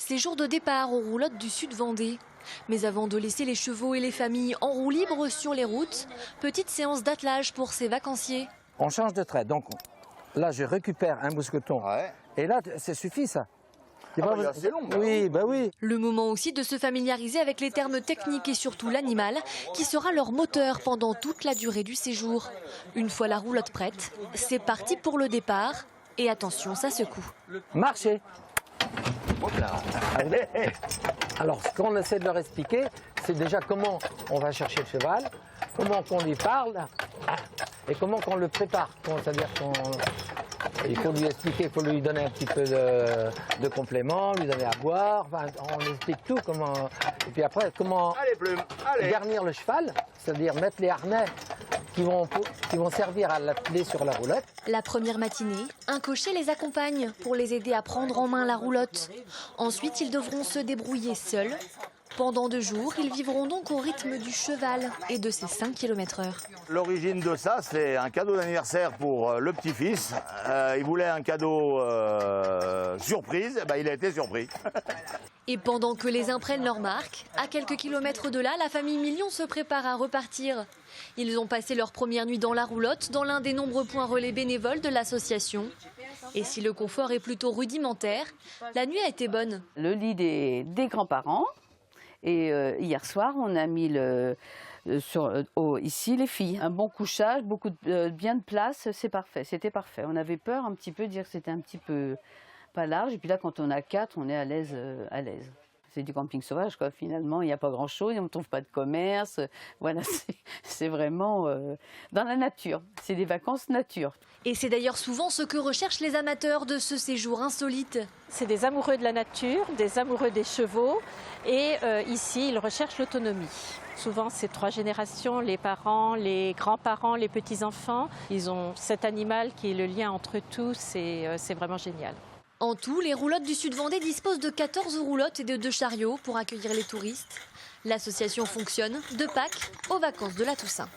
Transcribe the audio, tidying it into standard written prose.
C'est jour de départ aux roulottes du Sud Vendée. Mais avant de laisser les chevaux et les familles en roue libre sur les routes, petite séance d'attelage pour ces vacanciers. On change de trait, donc là je récupère un mousqueton, et là ça suffit ça. C'est long. Oui, bah oui. Le moment aussi de se familiariser avec les termes techniques et surtout l'animal, qui sera leur moteur pendant toute la durée du séjour. Une fois la roulotte prête, c'est parti pour le départ. Et attention, ça secoue. Marchez. Hop là. Allez. Alors, ce qu'on essaie de leur expliquer, c'est déjà comment on va chercher le cheval, comment qu'on lui parle et comment qu'on le prépare. C'est-à-dire qu'il faut lui expliquer, il faut lui donner un petit peu de compléments, lui donner à boire. Enfin, on explique tout. Et puis après, comment garnir le cheval, c'est-à-dire mettre les harnais qui vont servir à l'atteler sur la roulotte. La première matinée, un cocher les accompagne pour les aider à prendre en main la roulotte. Ensuite, ils devront se débrouiller seuls. Pendant 2 jours, ils vivront donc au rythme du cheval et de ses 5 km/h. L'origine de ça, c'est un cadeau d'anniversaire pour le petit-fils. Il voulait un cadeau surprise, et ben, il a été surpris. Et pendant que les uns prennent leur marque, à quelques kilomètres de là, la famille Million se prépare à repartir. Ils ont passé leur première nuit dans la roulotte, dans l'un des nombreux points relais bénévoles de l'association. Et si le confort est plutôt rudimentaire, la nuit a été bonne. Le lit des grands-parents. Et hier soir, on a mis ici les filles. Un bon couchage, bien de place, c'est parfait. C'était parfait. On avait peur un petit peu de dire que c'était un petit peu pas large. Et puis là, quand on a 4, on est à l'aise. C'est du camping sauvage, quoi. Finalement, il n'y a pas grand-chose, on ne trouve pas de commerce. Voilà, c'est vraiment dans la nature. C'est des vacances nature. Et c'est d'ailleurs souvent ce que recherchent les amateurs de ce séjour insolite. C'est des amoureux de la nature, des amoureux des chevaux. Et ici, ils recherchent l'autonomie. Souvent, c'est 3 générations, les parents, les grands-parents, les petits-enfants. Ils ont cet animal qui est le lien entre tous et c'est vraiment génial. En tout, les roulottes du Sud Vendée disposent de 14 roulottes et de 2 chariots pour accueillir les touristes. L'association fonctionne de Pâques aux vacances de la Toussaint.